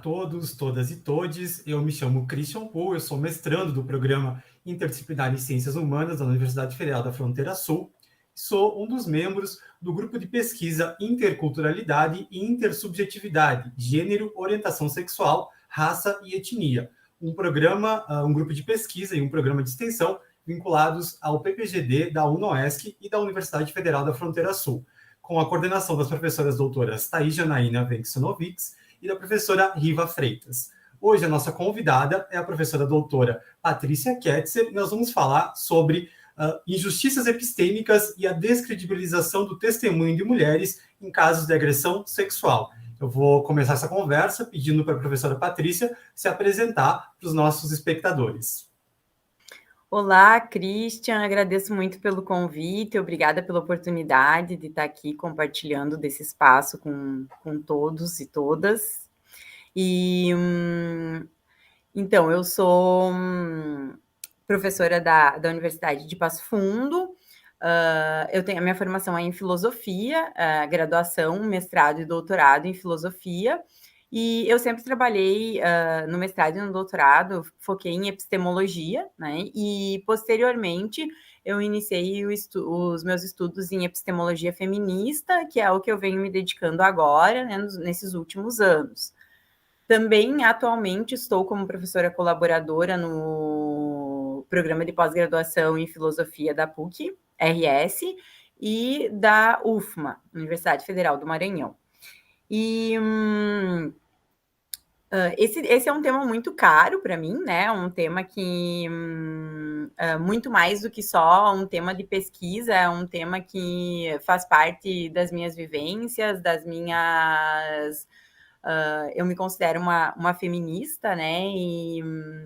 todos, todas e todes. Eu me chamo Christian Pohl, eu sou mestrando do Programa Interdisciplinar em Ciências Humanas da Universidade Federal da Fronteira Sul. Sou um dos membros do grupo de pesquisa Interculturalidade e Intersubjetividade, Gênero, Orientação Sexual, Raça e Etnia, um grupo de pesquisa e um programa de extensão vinculados ao PPGD da UNOESC e da Universidade Federal da Fronteira Sul, com a coordenação das professoras doutoras Thaís Janaína Venksonovics e da professora Riva Freitas. Hoje a nossa convidada é a professora doutora Patrícia Ketzer e nós vamos falar sobre injustiças epistêmicas e a descredibilização do testemunho de mulheres em casos de agressão sexual. Eu vou começar essa conversa pedindo para a professora Patrícia se apresentar para os nossos espectadores. Olá, Christian, agradeço muito pelo convite, obrigada pela oportunidade de estar aqui compartilhando desse espaço com todos e todas. Então, eu sou professora da Universidade de Passo Fundo, eu tenho a minha formação em filosofia, graduação, mestrado e doutorado em filosofia, e eu sempre trabalhei no mestrado e no doutorado, foquei em epistemologia, né? E posteriormente eu iniciei os meus estudos em epistemologia feminista, que é o que eu venho me dedicando agora, né, nesses últimos anos. Também, atualmente, estou como professora colaboradora no programa de pós-graduação em filosofia da PUC-RS e da UFMA, Universidade Federal do Maranhão. Esse é um tema muito caro para mim, né? Um tema que, muito mais do que só um tema de pesquisa, é um tema que faz parte das minhas vivências, eu me considero uma feminista, né? E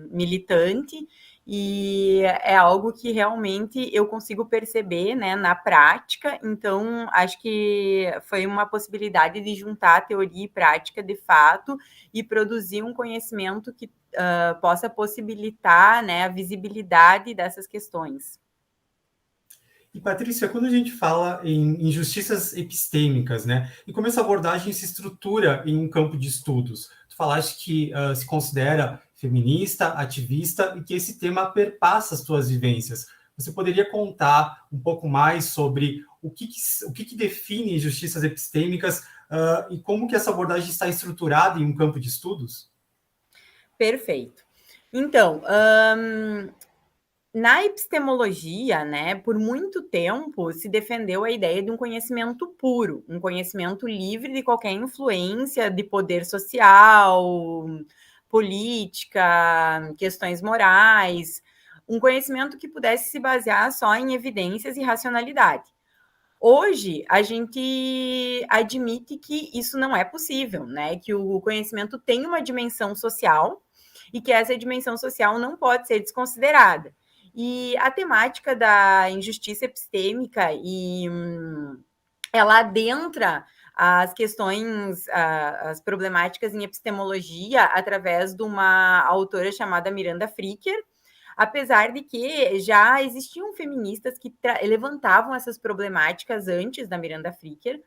militante, e é algo que realmente eu consigo perceber, né, na prática. Então, acho que foi uma possibilidade de juntar teoria e prática de fato e produzir um conhecimento que possa possibilitar, né, a visibilidade dessas questões. E, Patrícia, quando a gente fala em injustiças epistêmicas, né, e como essa abordagem se estrutura em um campo de estudos, tu falaste que se considera feminista, ativista e que esse tema perpassa as tuas vivências. Você poderia contar um pouco mais sobre o que define injustiças epistêmicas e como que essa abordagem está estruturada em um campo de estudos? Perfeito. Então, na epistemologia, né, por muito tempo se defendeu a ideia de um conhecimento puro, um conhecimento livre de qualquer influência de poder social, política, questões morais, um conhecimento que pudesse se basear só em evidências e racionalidade. Hoje, a gente admite que isso não é possível, né, que o conhecimento tem uma dimensão social e que essa dimensão social não pode ser desconsiderada. E a temática da injustiça epistêmica ela adentra as questões, as problemáticas em epistemologia através de uma autora chamada Miranda Fricker, apesar de que já existiam feministas que levantavam essas problemáticas antes da Miranda Fricker,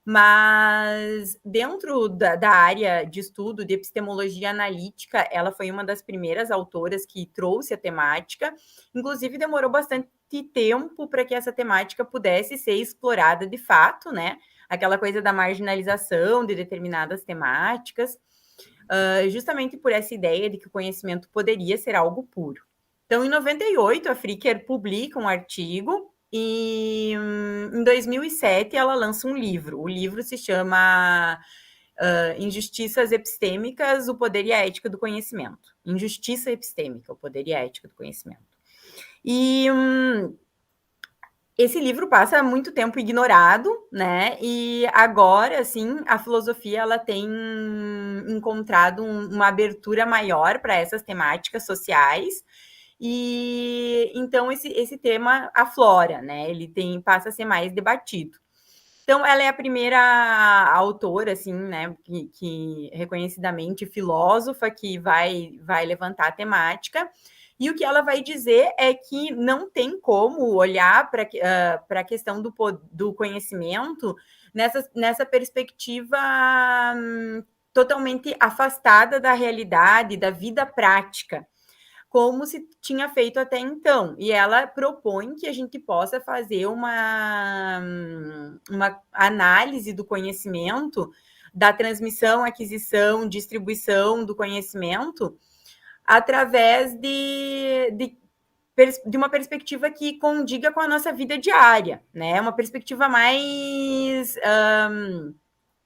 mas dentro da área de estudo de epistemologia analítica, ela foi uma das primeiras autoras que trouxe a temática, inclusive demorou bastante tempo para que essa temática pudesse ser explorada de fato, né? Aquela coisa da marginalização de determinadas temáticas, justamente por essa ideia de que o conhecimento poderia ser algo puro. Então, em 98, a Fricker publica um artigo e em 2007 ela lança um livro. O livro se chama Injustiças Epistêmicas, o Poder e a Ética do Conhecimento. Injustiça Epistêmica, o Poder e a Ética do Conhecimento. E esse livro passa muito tempo ignorado, né? E agora, assim, a filosofia ela tem encontrado uma abertura maior para essas temáticas sociais. E então esse tema aflora, né? Ele passa a ser mais debatido. Então, ela é a primeira autora, assim, né, que reconhecidamente filósofa, que vai levantar a temática. E o que ela vai dizer é que não tem como olhar para a questão do conhecimento nessa perspectiva totalmente afastada da realidade, da vida prática, como se tinha feito até então. E ela propõe que a gente possa fazer uma análise do conhecimento, da transmissão, aquisição, distribuição do conhecimento, através de uma perspectiva que condiga com a nossa vida diária, né? Uma perspectiva mais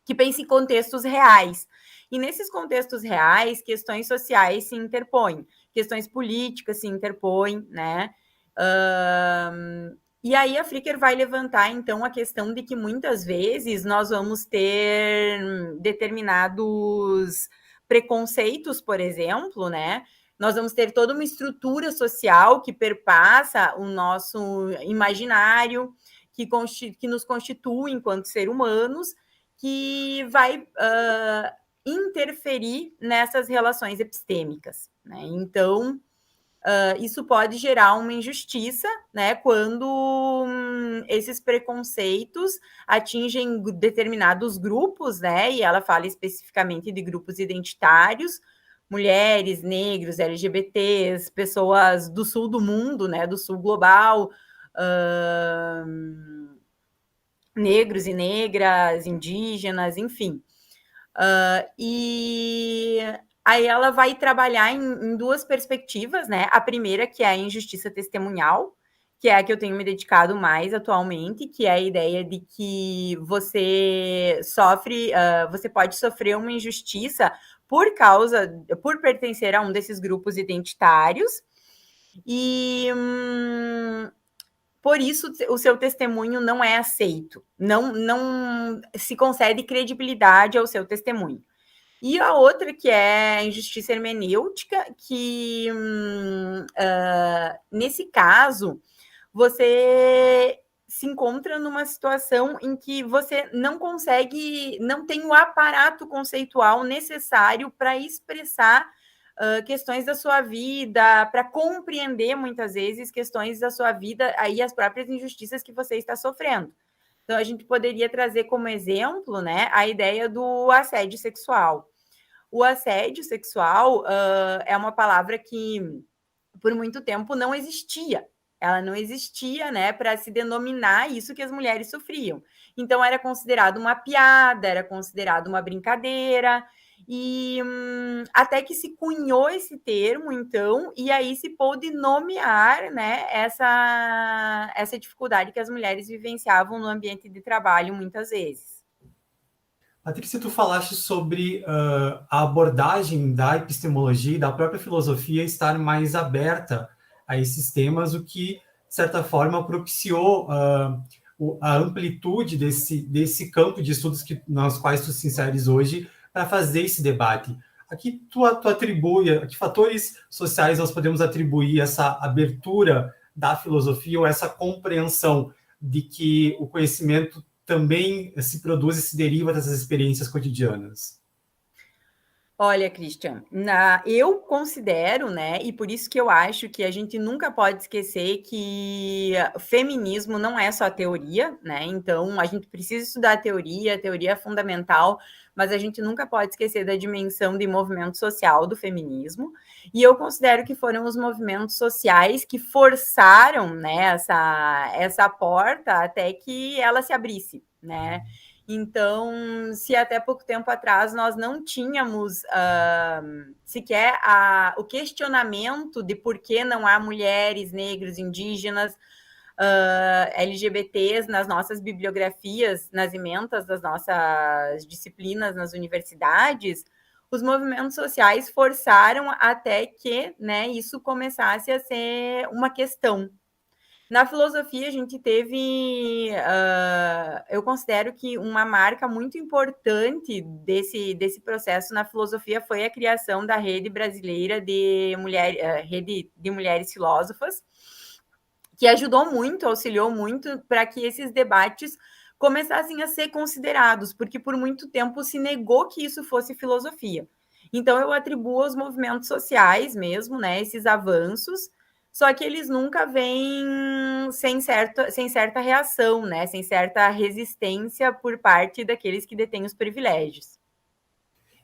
que pense em contextos reais. E nesses contextos reais, questões sociais se interpõem, questões políticas se interpõem, né? E aí a Fricker vai levantar, então, a questão de que muitas vezes nós vamos ter determinados preconceitos, por exemplo, né? Nós vamos ter toda uma estrutura social que perpassa o nosso imaginário, que nos constitui enquanto ser humanos, que vai interferir nessas relações epistêmicas, né? Então, isso pode gerar uma injustiça, né, quando esses preconceitos atingem determinados grupos, né, e ela fala especificamente de grupos identitários, mulheres, negros, LGBTs, pessoas do sul do mundo, né, do sul global, negros e negras, indígenas, enfim. E aí ela vai trabalhar em duas perspectivas, né? A primeira, que é a injustiça testemunhal, que é a que eu tenho me dedicado mais atualmente, que é a ideia de que você você pode sofrer uma injustiça por pertencer a um desses grupos identitários, e por isso o seu testemunho não é aceito, não se concede credibilidade ao seu testemunho. E a outra, que é a injustiça hermenêutica, que nesse caso você se encontra numa situação em que você não consegue, não tem o aparato conceitual necessário para expressar questões da sua vida, para compreender muitas vezes questões da sua vida, aí as próprias injustiças que você está sofrendo. Então, a gente poderia trazer como exemplo, né, a ideia do assédio sexual. O assédio sexual é uma palavra que, por muito tempo, não existia. Ela não existia, né, para se denominar isso que as mulheres sofriam. Então, era considerado uma piada, era considerado uma brincadeira, e até que se cunhou esse termo, então, e aí se pôde nomear, né, essa dificuldade que as mulheres vivenciavam no ambiente de trabalho muitas vezes. Patrícia, tu falaste sobre a abordagem da epistemologia e da própria filosofia estar mais aberta a esses temas, o que, de certa forma, propiciou a amplitude desse campo de estudos nos quais tu se inseres hoje para fazer esse debate. Aqui tu atribui, a que fatores sociais nós podemos atribuir essa abertura da filosofia ou essa compreensão de que o conhecimento também se produz e se deriva dessas experiências cotidianas? Olha, Christian, eu considero, né, e por isso que eu acho que a gente nunca pode esquecer que feminismo não é só teoria, né? Então, a gente precisa estudar a teoria é fundamental, mas a gente nunca pode esquecer da dimensão de movimento social do feminismo. E eu considero que foram os movimentos sociais que forçaram, né, essa porta até que ela se abrisse, né? Então, se até pouco tempo atrás nós não tínhamos sequer o questionamento de por que não há mulheres, negros, indígenas, LGBTs nas nossas bibliografias, nas ementas das nossas disciplinas nas universidades, os movimentos sociais forçaram até que, né, isso começasse a ser uma questão. Na filosofia, a gente teve, eu considero que uma marca muito importante desse processo na filosofia foi a criação da Rede Brasileira Rede de Mulheres Filósofas, que ajudou muito, auxiliou muito para que esses debates começassem a ser considerados, porque por muito tempo se negou que isso fosse filosofia. Então, eu atribuo aos movimentos sociais mesmo, né, esses avanços, só que eles nunca vêm sem certa reação, né? Sem certa resistência por parte daqueles que detêm os privilégios.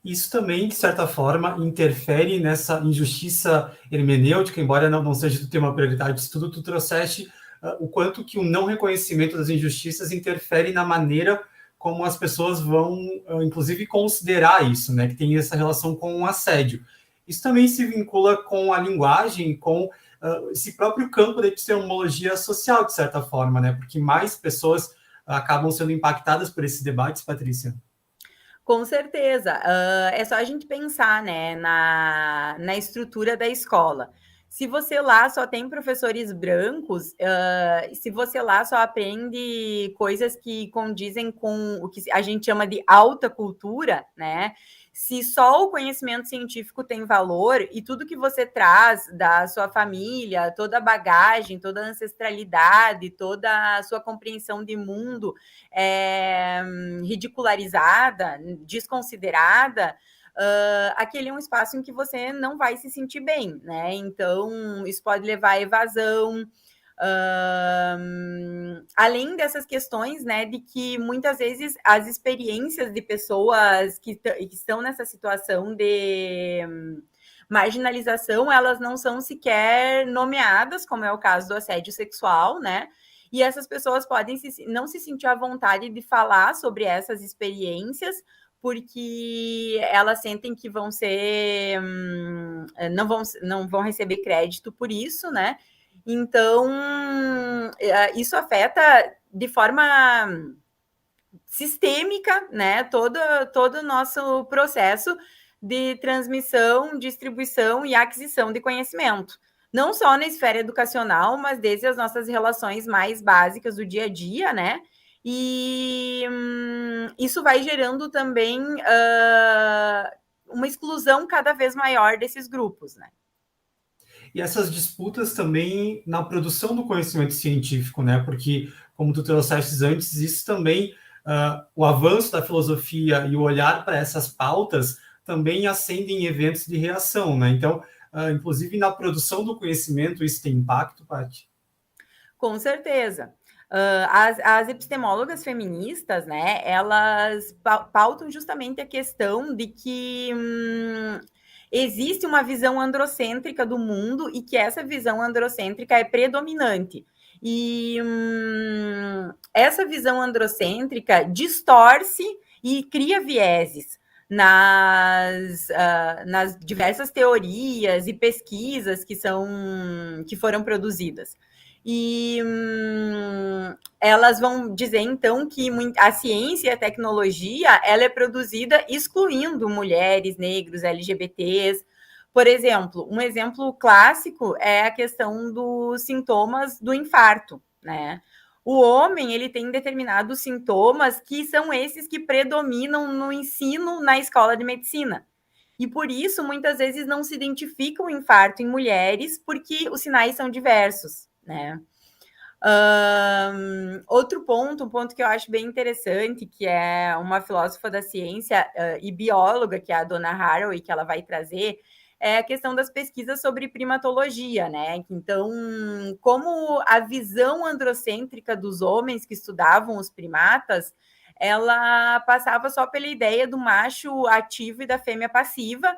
Isso também, de certa forma, interfere nessa injustiça hermenêutica, embora não seja do tema prioridade de estudo, tu trouxeste o quanto que o não reconhecimento das injustiças interfere na maneira como as pessoas vão, inclusive, considerar isso, né, que tem essa relação com o assédio. Isso também se vincula com a linguagem, com esse próprio campo da epistemologia social, de certa forma, né, porque mais pessoas acabam sendo impactadas por esses debates, Patrícia. Com certeza. É só a gente pensar, né, na estrutura da escola. Se você lá só tem professores brancos, se você lá só aprende coisas que condizem com o que a gente chama de alta cultura, né? Se só o conhecimento científico tem valor e tudo que você traz da sua família, toda a bagagem, toda a ancestralidade, toda a sua compreensão de mundo ridicularizada, desconsiderada, aquele é um espaço em que você não vai se sentir bem, né? Então, isso pode levar à evasão. Além dessas questões, né, de que muitas vezes as experiências de pessoas que estão nessa situação de marginalização, elas não são sequer nomeadas, como é o caso do assédio sexual, né? E essas pessoas podem não se sentir à vontade de falar sobre essas experiências, porque elas sentem que vão ser não vão receber crédito por isso, né? Então, isso afeta de forma sistêmica, né, todo o nosso processo de transmissão, distribuição e aquisição de conhecimento. Não só na esfera educacional, mas desde as nossas relações mais básicas do dia a dia, né? E isso vai gerando também uma exclusão cada vez maior desses grupos, né? E essas disputas também na produção do conhecimento científico, né? Porque, como tu trouxeste antes, isso também, o avanço da filosofia e o olhar para essas pautas também acendem eventos de reação, né? Então, inclusive na produção do conhecimento, isso tem impacto, Paty? Com certeza. As epistemólogas feministas, né, elas pautam justamente a questão de que existe uma visão androcêntrica do mundo e que essa visão androcêntrica é predominante. E essa visão androcêntrica distorce e cria vieses nas diversas teorias e pesquisas que foram produzidas. E elas vão dizer, então, que a ciência e a tecnologia ela é produzida excluindo mulheres, negros, LGBTs. Por exemplo, um exemplo clássico é a questão dos sintomas do infarto, né? O homem ele tem determinados sintomas que são esses que predominam no ensino na escola de medicina. E por isso, muitas vezes, não se identifica o infarto em mulheres, porque os sinais são diversos, né? Outro ponto, um ponto que eu acho bem interessante, que é uma filósofa da ciência e bióloga, que é a dona Haraway, que ela vai trazer, é a questão das pesquisas sobre primatologia, né? Então, como a visão androcêntrica dos homens que estudavam os primatas, ela passava só pela ideia do macho ativo e da fêmea passiva,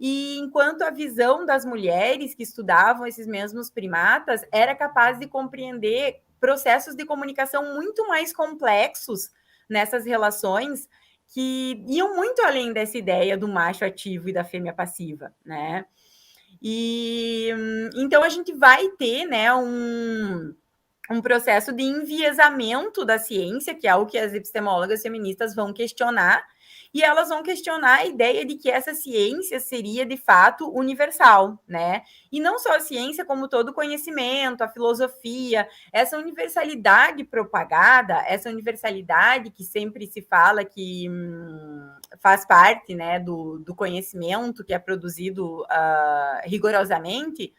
e enquanto a visão das mulheres que estudavam esses mesmos primatas era capaz de compreender processos de comunicação muito mais complexos nessas relações que iam muito além dessa ideia do macho ativo e da fêmea passiva, né? E então a gente vai ter, né, um processo de enviesamento da ciência, que é o que as epistemólogas feministas vão questionar, e elas vão questionar a ideia de que essa ciência seria, de fato, universal, né? E não só a ciência, como todo o conhecimento, a filosofia, essa universalidade propagada, essa universalidade que sempre se fala que faz parte, né, do conhecimento que é produzido rigorosamente,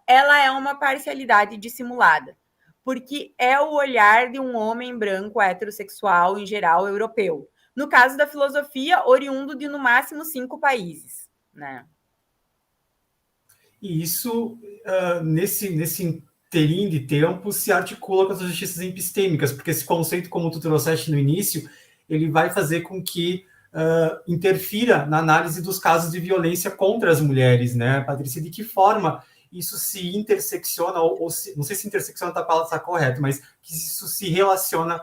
ela é uma parcialidade dissimulada, porque é o olhar de um homem branco heterossexual, em geral, europeu. No caso da filosofia, oriundo de, no máximo, 5 países, né? E isso, nesse inteirinho de tempo, se articula com as justiças epistêmicas, porque esse conceito, como tu trouxeste no início, ele vai fazer com que interfira na análise dos casos de violência contra as mulheres, né, Patrícia? De que forma isso se intersecciona, não sei se intersecciona está correto, mas que isso se relaciona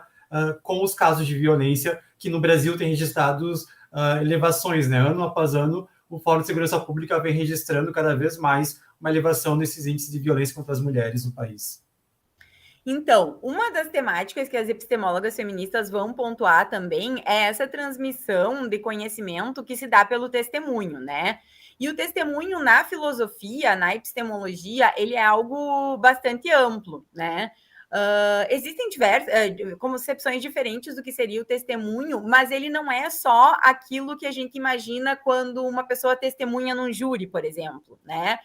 com os casos de violência que no Brasil tem registrados elevações, né? Ano após ano, o Fórum de Segurança Pública vem registrando cada vez mais uma elevação desses índices de violência contra as mulheres no país. Então, uma das temáticas que as epistemólogas feministas vão pontuar também é essa transmissão de conhecimento que se dá pelo testemunho, né? E o testemunho na filosofia, na epistemologia, ele é algo bastante amplo, né? Existem diversas concepções diferentes do que seria o testemunho, mas ele não é só aquilo que a gente imagina quando uma pessoa testemunha num júri, por exemplo, né?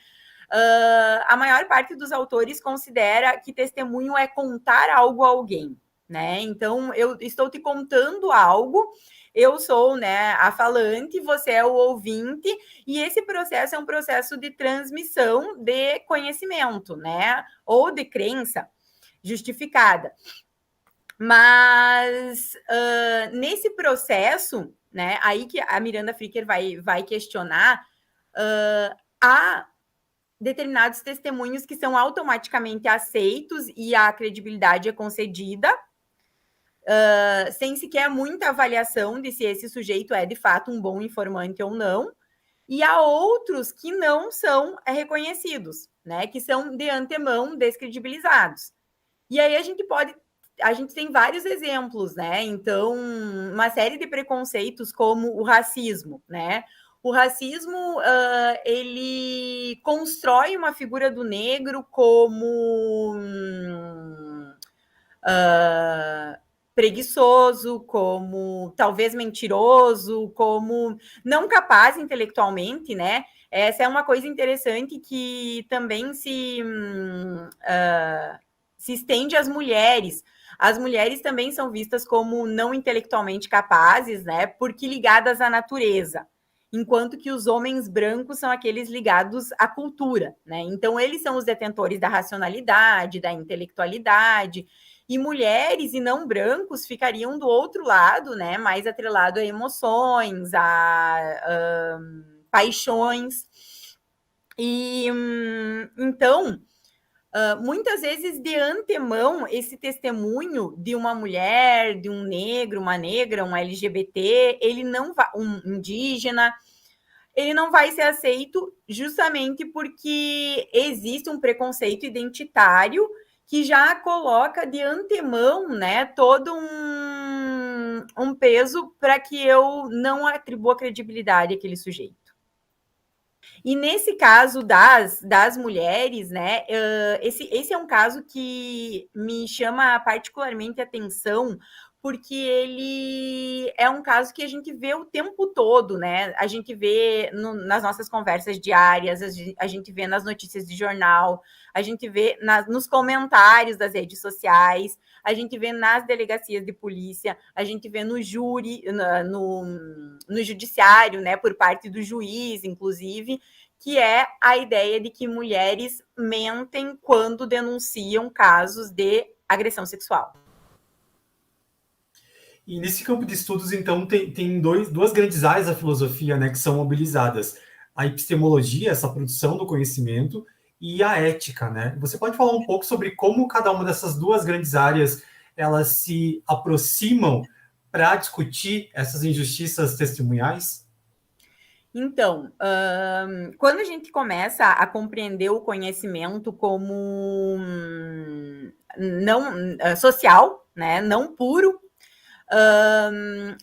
A maior parte dos autores considera que testemunho é contar algo a alguém, né? Então, eu estou te contando algo, eu sou, né, a falante, você é o ouvinte, e esse processo é um processo de transmissão de conhecimento, né? Ou de crença justificada. Mas nesse processo, né, aí que a Miranda Fricker vai questionar, há determinados testemunhos que são automaticamente aceitos e a credibilidade é concedida, sem sequer muita avaliação de se esse sujeito é de fato um bom informante ou não, e há outros que não são reconhecidos, né, que são de antemão descredibilizados. E aí a gente tem vários exemplos, né? Então, uma série de preconceitos como o racismo, né? O racismo, ele constrói uma figura do negro como preguiçoso, como talvez mentiroso, como não capaz intelectualmente, né? Essa é uma coisa interessante que também se estende às mulheres. As mulheres também são vistas como não intelectualmente capazes, né? Porque ligadas à natureza. Enquanto que os homens brancos são aqueles ligados à cultura, né? Então, eles são os detentores da racionalidade, da intelectualidade, e mulheres e não brancos ficariam do outro lado, né? Mais atrelado a emoções, a paixões. E então, muitas vezes, de antemão, esse testemunho de uma mulher, de um negro, uma negra, um LGBT, ele não vai, um indígena, ele não vai ser aceito justamente porque existe um preconceito identitário que já coloca de antemão, né, todo um peso para que eu não atribua credibilidade àquele sujeito. E nesse caso das mulheres, né, esse é um caso que me chama particularmente atenção, porque ele é um caso que a gente vê o tempo todo, né? A gente vê nas nossas conversas diárias, a gente vê nas notícias de jornal, a gente vê nos comentários das redes sociais, a gente vê nas delegacias de polícia, a gente vê no júri, no judiciário, né, por parte do juiz, inclusive, que é a ideia de que mulheres mentem quando denunciam casos de agressão sexual. E nesse campo de estudos, então, tem duas grandes áreas da filosofia, né, que são mobilizadas. A epistemologia, essa produção do conhecimento, e a ética, né? Você pode falar um pouco sobre como cada uma dessas duas grandes áreas elas se aproximam para discutir essas injustiças testemunhais? Então, quando a gente começa a compreender o conhecimento como não social, né, não puro,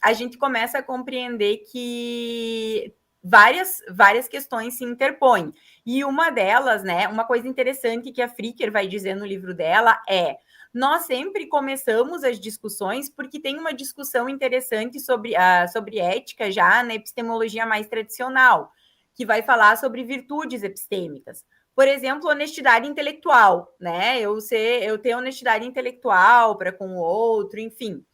a gente começa a compreender que várias questões se interpõem. E uma delas, né, uma coisa interessante que a Fricker vai dizer no livro dela é: nós sempre começamos as discussões porque tem uma discussão interessante sobre ética já na epistemologia mais tradicional, que vai falar sobre virtudes epistêmicas. Por exemplo, honestidade intelectual, né? Eu ter honestidade intelectual para com o outro, enfim,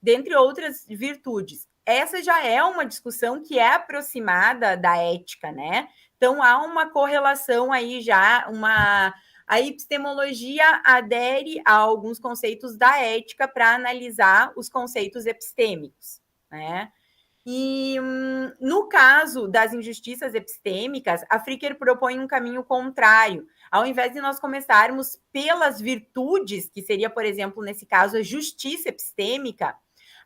dentre outras virtudes. Essa já é uma discussão que é aproximada da ética, né? Então, há uma correlação aí já, a epistemologia adere a alguns conceitos da ética para analisar os conceitos epistêmicos, né? E, no caso das injustiças epistêmicas, a Fricker propõe um caminho contrário. Ao invés de nós começarmos pelas virtudes, que seria, por exemplo, nesse caso, a justiça epistêmica,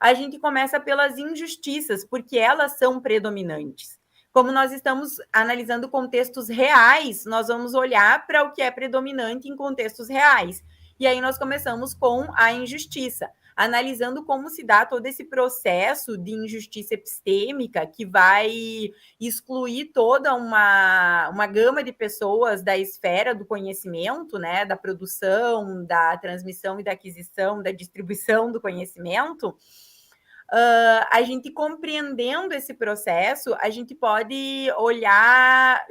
a gente começa pelas injustiças, porque elas são predominantes. Como nós estamos analisando contextos reais, nós vamos olhar para o que é predominante em contextos reais. E aí nós começamos com a injustiça, analisando como se dá todo esse processo de injustiça epistêmica que vai excluir toda uma gama de pessoas da esfera do conhecimento, né, da produção, da transmissão e da aquisição, da distribuição do conhecimento. A gente compreendendo esse processo, a gente pode olhar,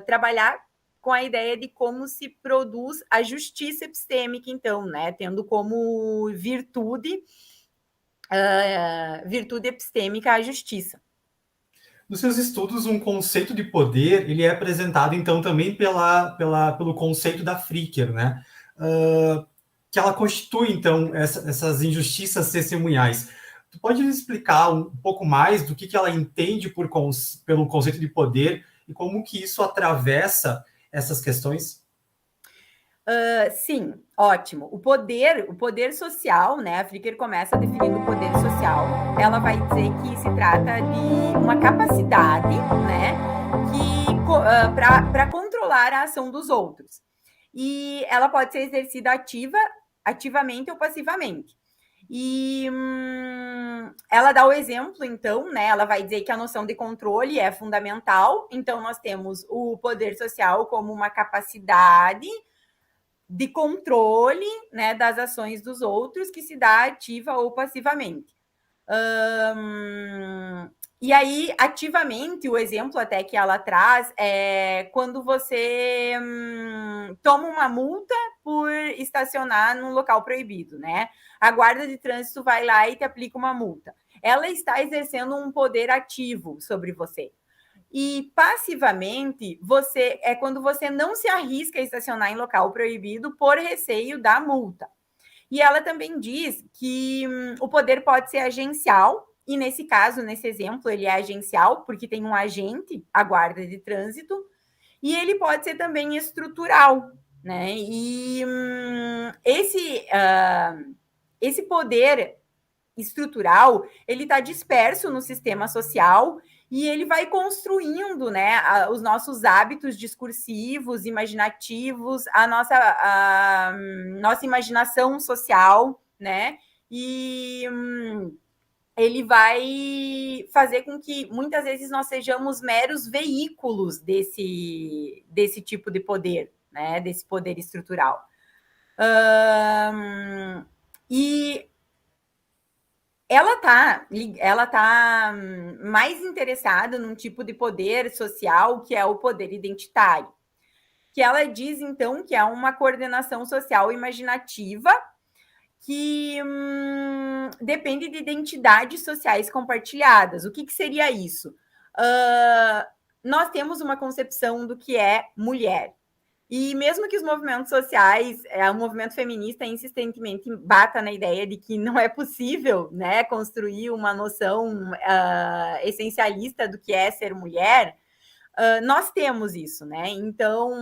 trabalhar com a ideia de como se produz a justiça epistêmica, então, né, tendo como virtude epistêmica a justiça. Nos seus estudos, um conceito de poder, ele é apresentado, então, também pelo conceito da Fricker, né? Que ela constitui, então, essas injustiças testemunhais. Tu pode nos explicar um pouco mais do que ela entende pelo conceito de poder e como que isso atravessa essas questões? Sim, ótimo. O poder social, né? A Fricker começa definindo o poder social. Ela vai dizer que se trata de uma capacidade, né, para controlar a ação dos outros. E ela pode ser exercida ativamente ou passivamente. E ela dá o exemplo, então, né? Ela vai dizer que a noção de controle é fundamental. Então, nós temos o poder social como uma capacidade de controle, né, das ações dos outros, que se dá ativa ou passivamente. E aí, ativamente, o exemplo até que ela traz é quando você toma uma multa por estacionar num local proibido, né? A guarda de trânsito vai lá e te aplica uma multa. Ela está exercendo um poder ativo sobre você. E passivamente, é quando você não se arrisca a estacionar em local proibido por receio da multa. E ela também diz que o poder pode ser agencial, e nesse caso, nesse exemplo, ele é agencial, porque tem um agente, a guarda de trânsito, e ele pode ser também estrutural, né? E esse poder estrutural, ele está disperso no sistema social e ele vai construindo, né, os nossos hábitos discursivos, imaginativos, a nossa imaginação social, né, e ele vai fazer com que muitas vezes nós sejamos meros veículos desse tipo de poder, né, desse poder estrutural. E ela tá mais interessada num tipo de poder social que é o poder identitário, que ela diz, então, que é uma coordenação social imaginativa que depende de identidades sociais compartilhadas. O que seria isso? Nós temos uma concepção do que é mulher. E mesmo que os movimentos sociais, o movimento feminista insistentemente bata na ideia de que não é possível, né, construir uma noção essencialista do que é ser mulher, nós temos isso, né? Então,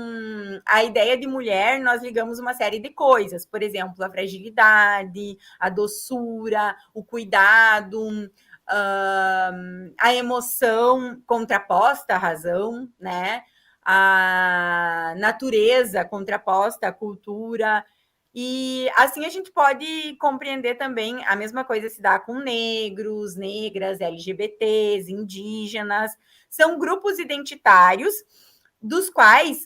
a ideia de mulher, nós ligamos uma série de coisas, por exemplo, a fragilidade, a doçura, o cuidado, a emoção contraposta à razão, né? A natureza contraposta à cultura. E assim a gente pode compreender também a mesma coisa se dá com negros, negras, LGBTs, indígenas. São grupos identitários dos quais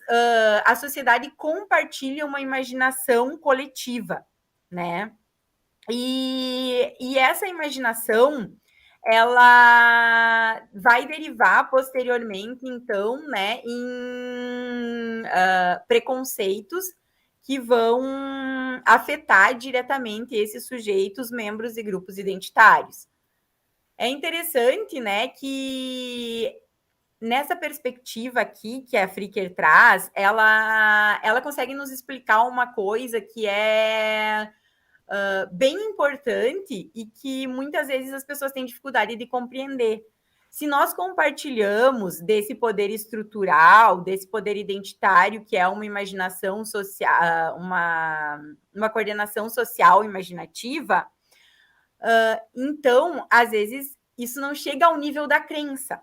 a sociedade compartilha uma imaginação coletiva, né? E essa imaginação ela vai derivar posteriormente, então, né, em preconceitos que vão afetar diretamente esses sujeitos, membros de grupos identitários. É interessante, né, que nessa perspectiva aqui que a Fricker traz, ela consegue nos explicar uma coisa que é bem importante e que muitas vezes as pessoas têm dificuldade de compreender. Se nós compartilhamos desse poder estrutural, desse poder identitário, que é uma imaginação social, uma coordenação social imaginativa, então, às vezes, isso não chega ao nível da crença.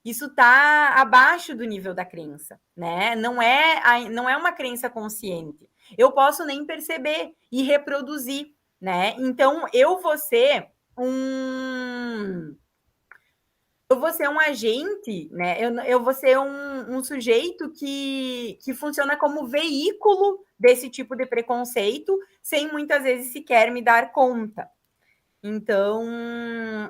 Isso está abaixo do nível da crença, né? Não é uma crença consciente. Eu posso nem perceber e reproduzir, né? Então, eu vou ser um agente, né? Eu vou ser um sujeito que funciona como veículo desse tipo de preconceito, sem muitas vezes sequer me dar conta. Então,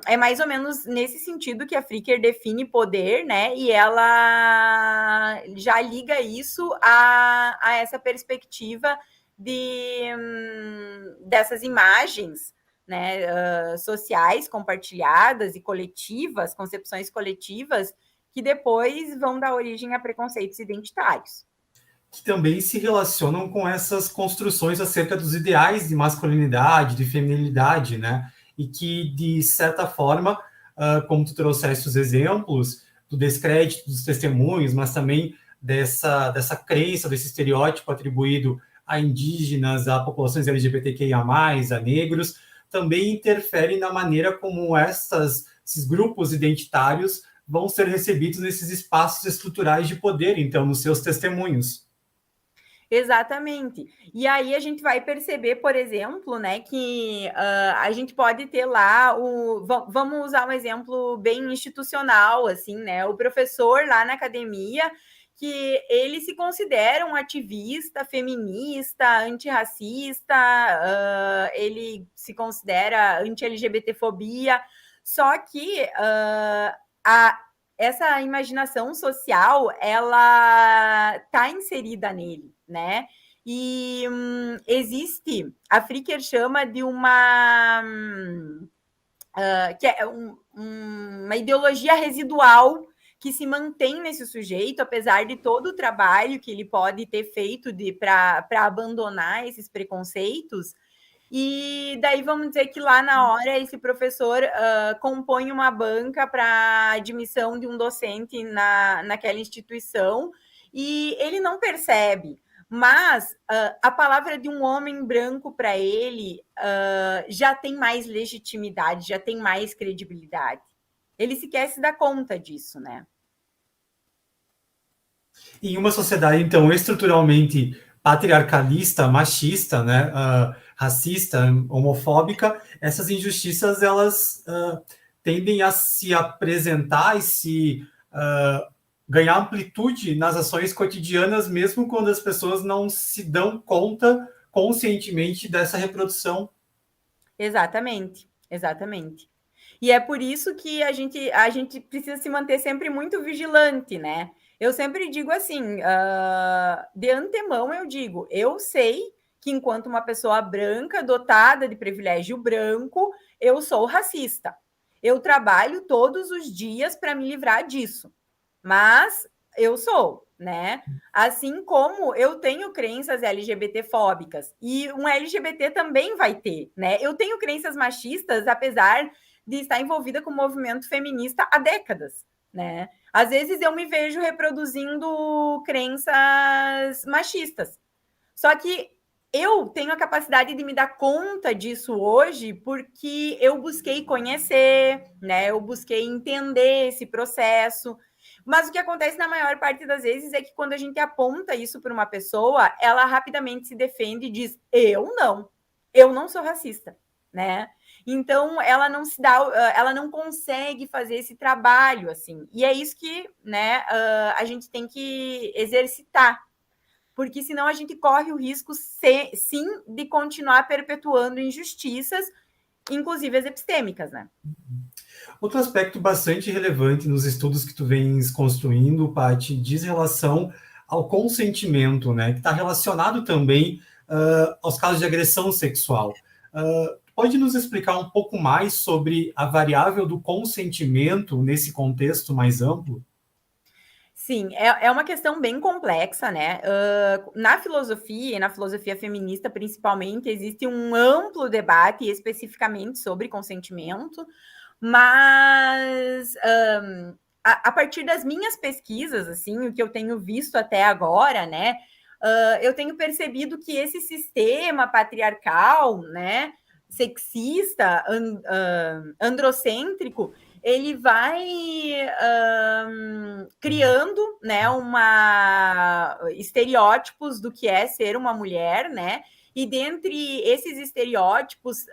é mais ou menos nesse sentido que a Fricker define poder, né? E ela já liga isso a essa perspectiva dessas imagens, né, sociais compartilhadas e coletivas, concepções coletivas, que depois vão dar origem a preconceitos identitários. Que também se relacionam com essas construções acerca dos ideais de masculinidade, de feminilidade, né? E que, de certa forma, como tu trouxeste os exemplos do descrédito dos testemunhos, mas também dessa crença, desse estereótipo atribuído a indígenas, a populações LGBTQIA+, a negros, também interfere na maneira como esses grupos identitários vão ser recebidos nesses espaços estruturais de poder, então, nos seus testemunhos. Exatamente. E aí a gente vai perceber, por exemplo, né, que a gente pode ter lá vamos usar um exemplo bem institucional, assim, né? O professor lá na academia, que ele se considera um ativista feminista, antirracista, ele se considera anti-LGBTfobia, só que essa imaginação social, ela está inserida nele, né? E existe, a Fricker chama de que é uma ideologia residual que se mantém nesse sujeito, apesar de todo o trabalho que ele pode ter feito para abandonar esses preconceitos. E daí vamos dizer que lá na hora esse professor compõe uma banca para admissão de um docente naquela instituição e ele não percebe, mas a palavra de um homem branco para ele já tem mais legitimidade, já tem mais credibilidade. Ele sequer se dá conta disso, né? Em uma sociedade, então, estruturalmente patriarcalista, machista, né, racista, homofóbica, essas injustiças, elas tendem a se apresentar e ganhar amplitude nas ações cotidianas, mesmo quando as pessoas não se dão conta conscientemente dessa reprodução. Exatamente, exatamente. E é por isso que a gente precisa se manter sempre muito vigilante, né? Eu sempre digo assim, de antemão eu digo, eu sei que enquanto uma pessoa branca, dotada de privilégio branco, eu sou racista. Eu trabalho todos os dias para me livrar disso. Mas eu sou, né? Assim como eu tenho crenças LGBTfóbicas e um LGBT também vai ter, né? Eu tenho crenças machistas, apesar de estar envolvida com o movimento feminista há décadas, né? Às vezes eu me vejo reproduzindo crenças machistas. Só que eu tenho a capacidade de me dar conta disso hoje porque eu busquei conhecer, né? Eu busquei entender esse processo. Mas o que acontece na maior parte das vezes é que quando a gente aponta isso para uma pessoa, ela rapidamente se defende e diz: eu não sou racista, né? Então ela não se dá, ela não consegue fazer esse trabalho assim. E é isso que, né, a gente tem que exercitar, porque senão a gente corre o risco, sim, de continuar perpetuando injustiças, inclusive as epistêmicas, né? Outro aspecto bastante relevante nos estudos que tu vens construindo, Paty, diz relação ao consentimento, né, que está relacionado também aos casos de agressão sexual. Pode nos explicar um pouco mais sobre a variável do consentimento nesse contexto mais amplo? Sim, é uma questão bem complexa, né? Na filosofia, e na filosofia feminista principalmente, existe um amplo debate especificamente sobre consentimento, Mas a partir das minhas pesquisas, assim, o que eu tenho visto até agora, né, eu tenho percebido que esse sistema patriarcal, né, sexista, androcêntrico, ele vai criando, né, estereótipos do que é ser uma mulher, né? E dentre esses estereótipos,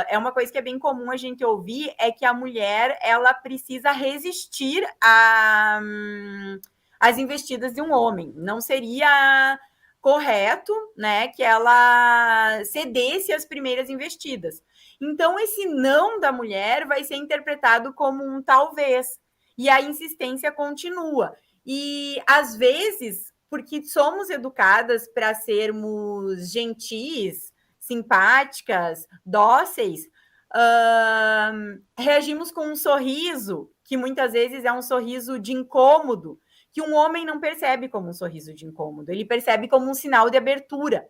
é uma coisa que é bem comum a gente ouvir, é que a mulher ela precisa resistir às investidas de um homem. Não seria correto, né, que ela cedesse às primeiras investidas. Então, esse não da mulher vai ser interpretado como um talvez. E a insistência continua. E, às vezes, porque somos educadas para sermos gentis, simpáticas, dóceis, reagimos com um sorriso, que muitas vezes é um sorriso de incômodo, que um homem não percebe como um sorriso de incômodo, ele percebe como um sinal de abertura.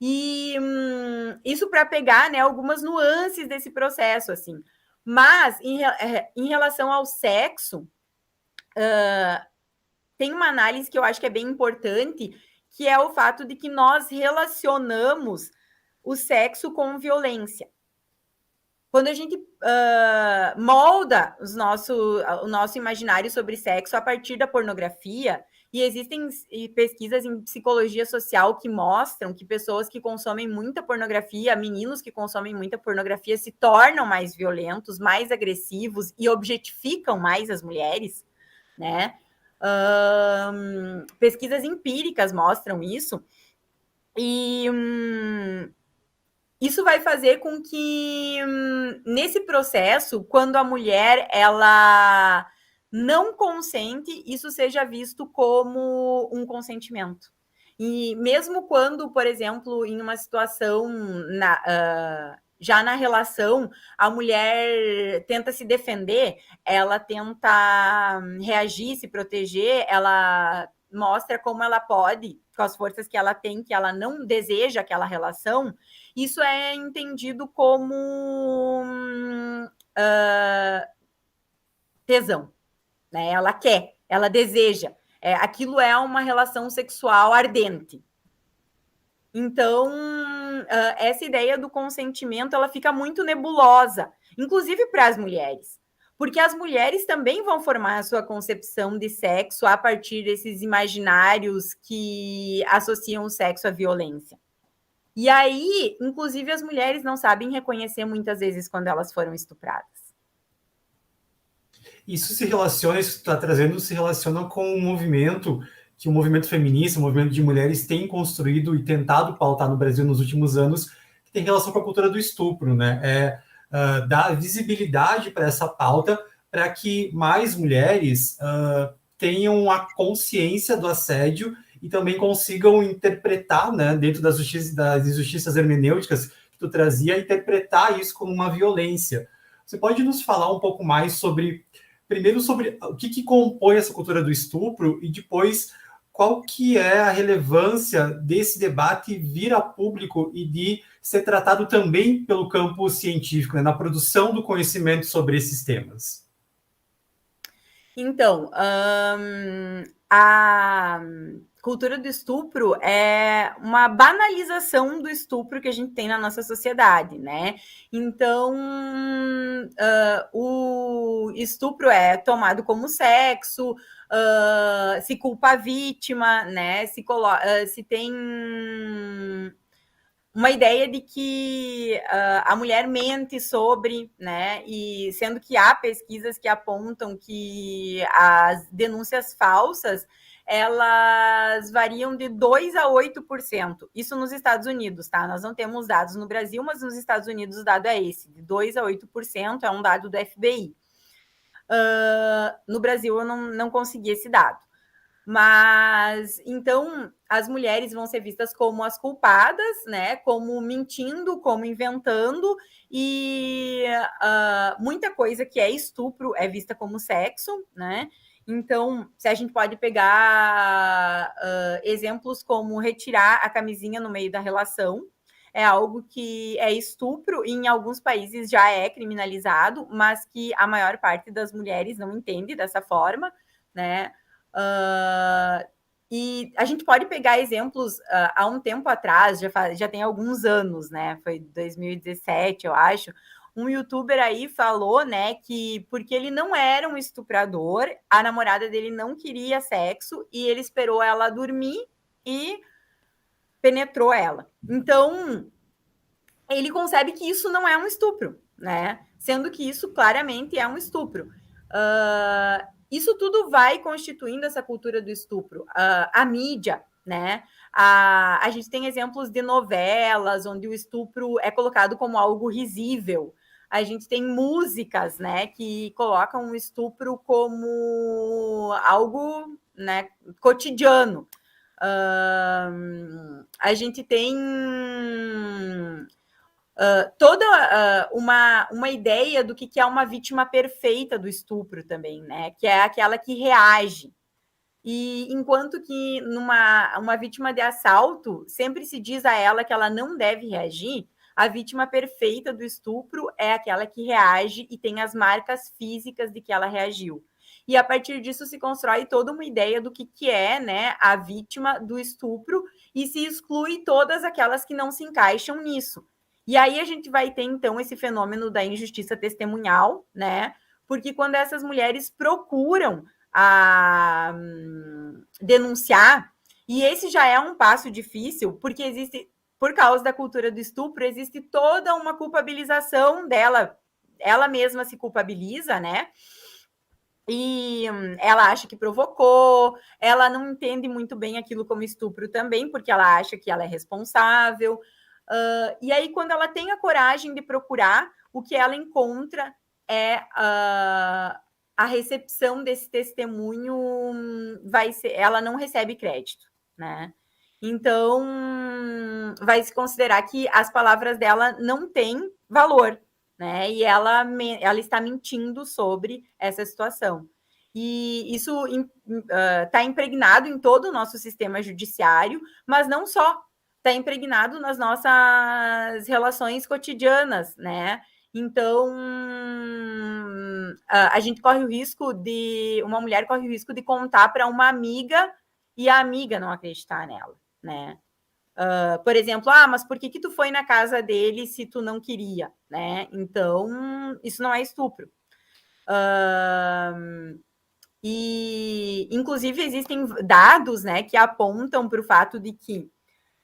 E isso para pegar, né, algumas nuances desse processo, assim. Mas, em relação ao sexo, tem uma análise que eu acho que é bem importante, que é o fato de que nós relacionamos o sexo com violência. Quando a gente molda o nosso imaginário sobre sexo a partir da pornografia, e existem pesquisas em psicologia social que mostram que pessoas que consomem muita pornografia, meninos que consomem muita pornografia, se tornam mais violentos, mais agressivos e objetificam mais as mulheres, né? Pesquisas empíricas mostram isso. E isso vai fazer com que, nesse processo, quando a mulher ela não consente, isso seja visto como um consentimento. E mesmo quando, por exemplo, em uma situação já na relação, a mulher tenta se defender, ela tenta reagir, se proteger, ela mostra como ela pode, com as forças que ela tem, que ela não deseja aquela relação, isso é entendido como tesão, né? Ela quer, ela deseja. Aquilo é uma relação sexual ardente. Então, essa ideia do consentimento, ela fica muito nebulosa, inclusive para as mulheres. Porque as mulheres também vão formar a sua concepção de sexo a partir desses imaginários que associam o sexo à violência. E aí, inclusive, as mulheres não sabem reconhecer muitas vezes quando elas foram estupradas. Isso se relaciona, isso que tu está trazendo, se relaciona com um movimento que o movimento feminista, o movimento de mulheres tem construído e tentado pautar no Brasil nos últimos anos, que tem relação com a cultura do estupro, né? Dar visibilidade para essa pauta, para que mais mulheres tenham a consciência do assédio e também consigam interpretar, né, dentro das injustiças hermenêuticas que tu trazia, interpretar isso como uma violência. Você pode nos falar um pouco mais primeiro sobre o que compõe essa cultura do estupro e depois qual que é a relevância desse debate vir a público e de ser tratado também pelo campo científico, né, na produção do conhecimento sobre esses temas? Então, a cultura do estupro é uma banalização do estupro que a gente tem na nossa sociedade, né? Então, o estupro é tomado como sexo, se culpa a vítima, né? Se tem uma ideia de que a mulher mente sobre, né? E sendo que há pesquisas que apontam que as denúncias falsas elas variam de 2 a 8%. Isso nos Estados Unidos, tá? Nós não temos dados no Brasil, mas nos Estados Unidos o dado é esse, de 2 a 8%, é um dado do FBI. No Brasil eu não consegui esse dado. Mas, então, as mulheres vão ser vistas como as culpadas, né? Como mentindo, como inventando, e muita coisa que é estupro é vista como sexo, né? Então, se a gente pode pegar exemplos como retirar a camisinha no meio da relação, é algo que é estupro, e em alguns países já é criminalizado, mas que a maior parte das mulheres não entende dessa forma, né? E a gente pode pegar exemplos há um tempo atrás, já tem alguns anos, né? Foi 2017, eu acho. Um youtuber aí falou, né, que porque ele não era um estuprador, a namorada dele não queria sexo e ele esperou ela dormir e penetrou ela. Então, ele concebe que isso não é um estupro, né? Sendo que isso claramente é um estupro. Isso tudo vai constituindo essa cultura do estupro. A mídia, né? A gente tem exemplos de novelas onde o estupro é colocado como algo risível. A gente tem músicas, né, que colocam o estupro como algo, né, cotidiano. A gente tem toda uma ideia do que é uma vítima perfeita do estupro também, né? Que é aquela que reage. E enquanto que uma vítima de assalto sempre se diz a ela que ela não deve reagir, a vítima perfeita do estupro é aquela que reage e tem as marcas físicas de que ela reagiu. E a partir disso se constrói toda uma ideia do que é, né, a vítima do estupro e se exclui todas aquelas que não se encaixam nisso. E aí a gente vai ter, então, esse fenômeno da injustiça testemunhal, né? Porque quando essas mulheres procuram denunciar, e esse já é um passo difícil, porque existe, por causa da cultura do estupro, existe toda uma culpabilização dela, ela mesma se culpabiliza, né? E ela acha que provocou, ela não entende muito bem aquilo como estupro também, porque ela acha que ela é responsável. E aí, quando ela tem a coragem de procurar, o que ela encontra é a recepção desse testemunho vai ser, ela não recebe crédito, né? Então, vai se considerar que as palavras dela não têm valor, né? E ela está mentindo sobre essa situação. E isso está impregnado em todo o nosso sistema judiciário, mas não só, está impregnado nas nossas relações cotidianas, né? Então, a gente corre o risco uma mulher corre o risco de contar para uma amiga e a amiga não acreditar nela, né? Por exemplo, mas por que tu foi na casa dele se tu não queria, né? Então, isso não é estupro. E, inclusive, existem dados, né, que apontam para o fato de que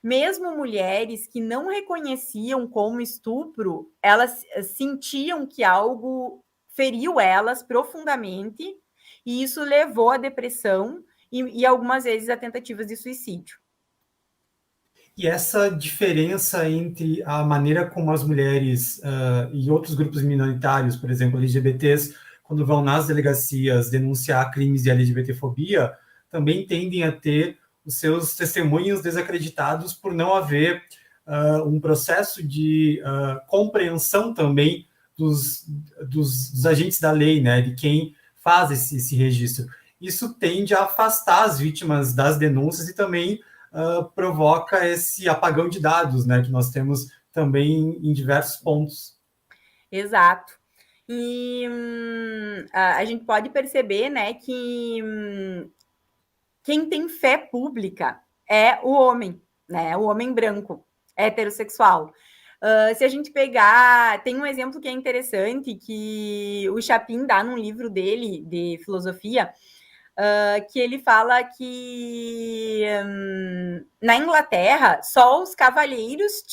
mesmo mulheres que não reconheciam como estupro, elas sentiam que algo feriu elas profundamente, e isso levou à depressão e algumas vezes a tentativas de suicídio. E essa diferença entre a maneira como as mulheres e outros grupos minoritários, por exemplo, LGBTs, quando vão nas delegacias denunciar crimes de LGBTfobia, também tendem a ter os seus testemunhos desacreditados por não haver um processo de compreensão também dos agentes da lei, né, de quem faz esse registro. Isso tende a afastar as vítimas das denúncias e também provoca esse apagão de dados, né, que nós temos também em diversos pontos. Exato. E a gente pode perceber, né, que quem tem fé pública é o homem, né, o homem branco, heterossexual. Se a gente pegar, tem um exemplo que é interessante, que o Chapin dá num livro dele, de filosofia, que ele fala que na Inglaterra só os cavalheiros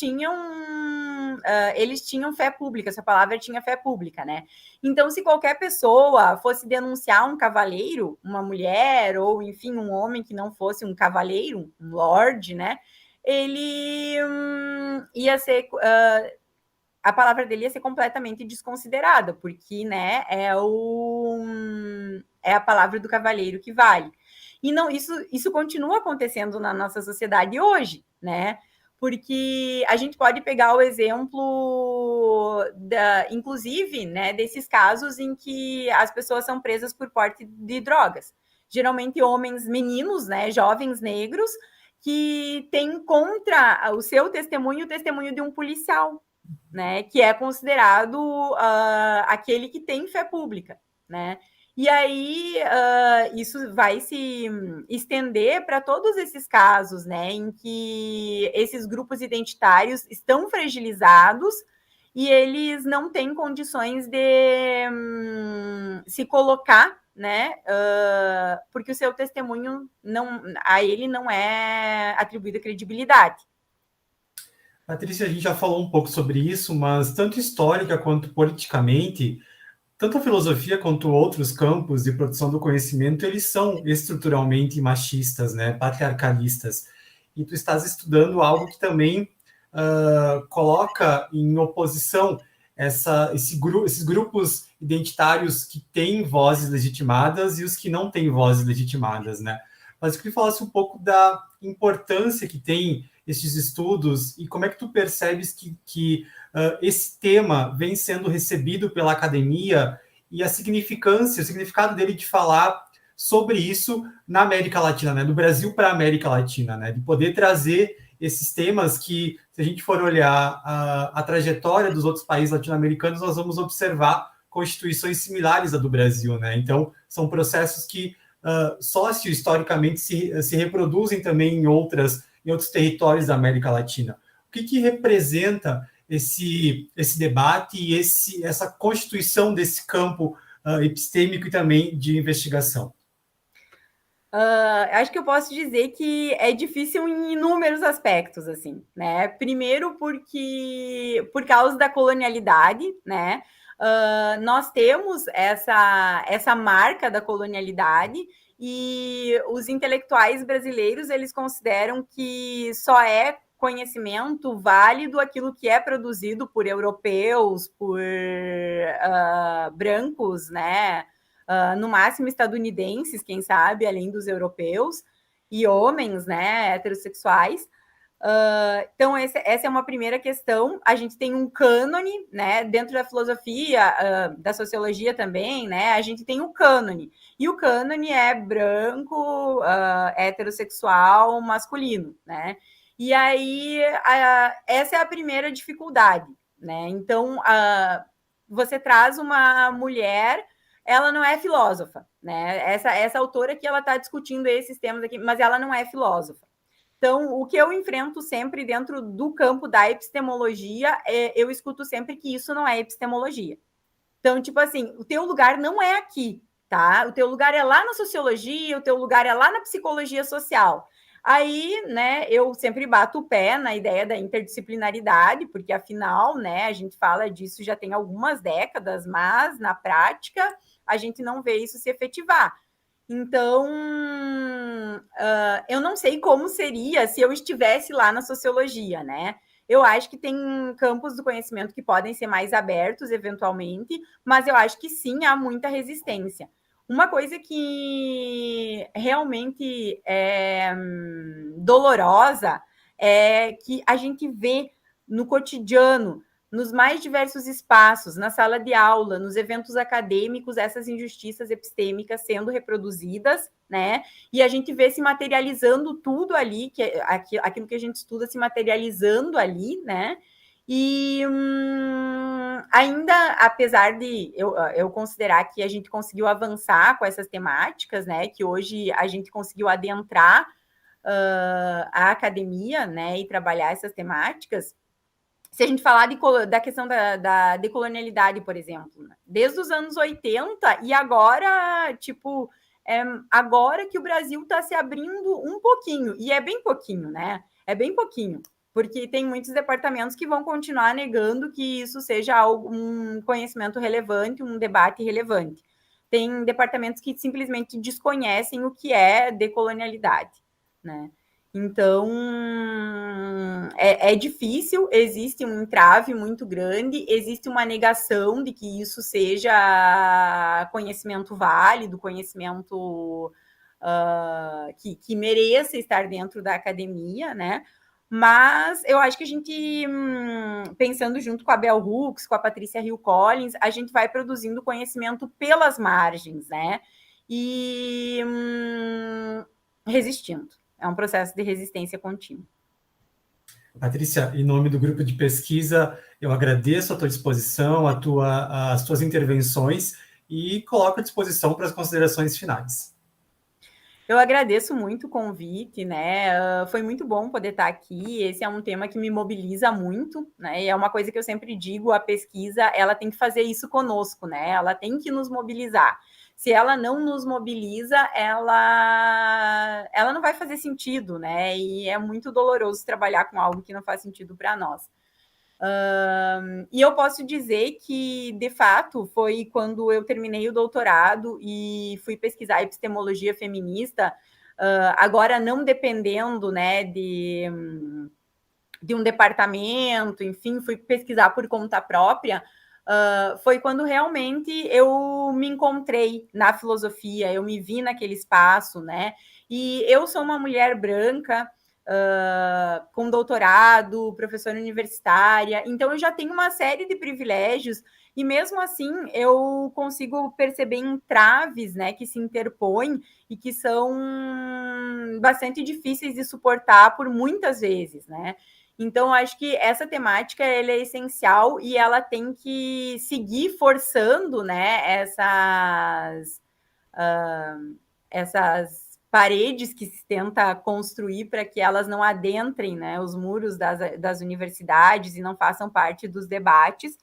eles tinham fé pública, essa palavra tinha fé pública, né? Então, se qualquer pessoa fosse denunciar um cavaleiro, uma mulher, ou enfim, um homem que não fosse um cavaleiro, um lord, né? Ele ia ser a palavra dele ia ser completamente desconsiderada, porque, né, é a palavra do cavalheiro que vale. E não, isso continua acontecendo na nossa sociedade hoje, né? Porque a gente pode pegar o exemplo inclusive, né, desses casos em que as pessoas são presas por porte de drogas. Geralmente homens, meninos, né, jovens negros, que tem contra o seu testemunho o testemunho de um policial, né, que é considerado aquele que tem fé pública, né? E aí isso vai se estender para todos esses casos, né, em que esses grupos identitários estão fragilizados e eles não têm condições de se colocar, né, porque o seu testemunho a ele não é atribuída credibilidade. Patrícia, a gente já falou um pouco sobre isso, mas tanto histórica quanto politicamente, tanto a filosofia quanto outros campos de produção do conhecimento, eles são estruturalmente machistas, né, patriarcalistas. E tu estás estudando algo que também coloca em oposição esses grupos identitários que têm vozes legitimadas e os que não têm vozes legitimadas, né? Mas eu queria que falasse um pouco da importância que tem esses estudos e como é que tu percebes que esse tema vem sendo recebido pela academia e a significância, o significado dele de falar sobre isso na América Latina, né? Do Brasil para a América Latina, né? De poder trazer esses temas que, se a gente for olhar a trajetória dos outros países latino-americanos, nós vamos observar constituições similares à do Brasil, né? Então, são processos que socio-historicamente se reproduzem também em outros territórios da América Latina. O que representa esse debate e essa constituição desse campo epistêmico e também de investigação? Acho que eu posso dizer que é difícil em inúmeros aspectos, assim, né? Primeiro porque por causa da colonialidade, né? Nós temos essa marca da colonialidade e os intelectuais brasileiros eles consideram que só é conhecimento válido aquilo que é produzido por europeus, por brancos, né? No máximo estadunidenses, quem sabe, além dos europeus, e homens, né, heterossexuais. Então, essa é uma primeira questão. A gente tem um cânone, né, dentro da filosofia, da sociologia também, né, a gente tem um cânone. E o cânone é branco, heterossexual, masculino, né? E aí, essa é a primeira dificuldade, né? Então, você traz uma mulher, ela não é filósofa, né? Essa autora aqui, ela está discutindo esses temas aqui, mas ela não é filósofa. Então, o que eu enfrento sempre dentro do campo da epistemologia, eu escuto sempre que isso não é epistemologia. Então, tipo assim, o teu lugar não é aqui, tá? O teu lugar é lá na sociologia, o teu lugar é lá na psicologia social. Aí, né, eu sempre bato o pé na ideia da interdisciplinaridade, porque afinal, né, a gente fala disso já tem algumas décadas, mas na prática a gente não vê isso se efetivar. Então, eu não sei como seria se eu estivesse lá na sociologia, né? Eu acho que tem campos do conhecimento que podem ser mais abertos, eventualmente, mas eu acho que sim, há muita resistência. Uma coisa que realmente é dolorosa é que a gente vê no cotidiano, nos mais diversos espaços, na sala de aula, nos eventos acadêmicos, essas injustiças epistêmicas sendo reproduzidas, né? E a gente vê se materializando tudo ali, aquilo que a gente estuda se materializando ali, né? E ainda, apesar de eu considerar que a gente conseguiu avançar com essas temáticas, né? Que hoje a gente conseguiu adentrar a academia, né? E trabalhar essas temáticas. Se a gente falar da questão da decolonialidade, por exemplo, né? Desde os anos 80 e agora, tipo, agora que o Brasil está se abrindo um pouquinho, e é bem pouquinho, né? É bem pouquinho, porque tem muitos departamentos que vão continuar negando que isso seja um conhecimento relevante, um debate relevante. Tem departamentos que simplesmente desconhecem o que é decolonialidade, né? Então, é difícil, existe um entrave muito grande, existe uma negação de que isso seja conhecimento válido, conhecimento que mereça estar dentro da academia, né? Mas eu acho que a gente, pensando junto com a Bell Hooks, com a Patrícia Hill Collins, a gente vai produzindo conhecimento pelas margens, né? E resistindo. um processo de resistência contínua. Patrícia, em nome do grupo de pesquisa, eu agradeço a tua disposição, as tuas intervenções e coloco à disposição para as considerações finais. Eu agradeço muito o convite, né? Foi muito bom poder estar aqui. Esse é um tema que me mobiliza muito, né? E é uma coisa que eu sempre digo: a pesquisa, ela tem que fazer isso conosco, né? Ela tem que nos mobilizar. Se ela não nos mobiliza, ela não vai fazer sentido, né? E é muito doloroso trabalhar com algo que não faz sentido para nós. E eu posso dizer que, de fato, foi quando eu terminei o doutorado e fui pesquisar epistemologia feminista, agora não dependendo, né, de um departamento, enfim, fui pesquisar por conta própria. Foi quando realmente eu me encontrei na filosofia, eu me vi naquele espaço, né? E eu sou uma mulher branca, com doutorado, professora universitária, então eu já tenho uma série de privilégios, e mesmo assim eu consigo perceber entraves, né, que se interpõem e que são bastante difíceis de suportar por muitas vezes, né? Então, acho que essa temática ela é essencial e ela tem que seguir forçando, né, essas paredes que se tenta construir para que elas não adentrem, né, os muros das universidades e não façam parte dos debates,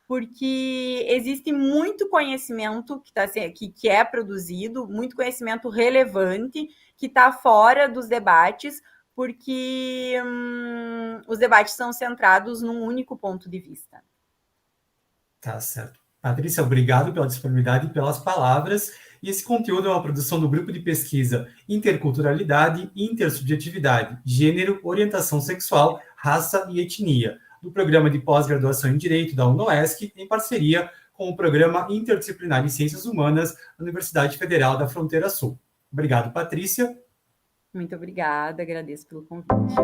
porque existe muito conhecimento que é produzido, muito conhecimento relevante que está fora dos debates, porque os debates são centrados num único ponto de vista. Tá certo. Patrícia, obrigado pela disponibilidade e pelas palavras. E esse conteúdo é uma produção do grupo de pesquisa Interculturalidade e Intersubjetividade, Gênero, Orientação Sexual, Raça e Etnia, do Programa de Pós-Graduação em Direito da UNOESC, em parceria com o Programa Interdisciplinar em Ciências Humanas da Universidade Federal da Fronteira Sul. Obrigado, Patrícia. Muito obrigada, agradeço pelo convite.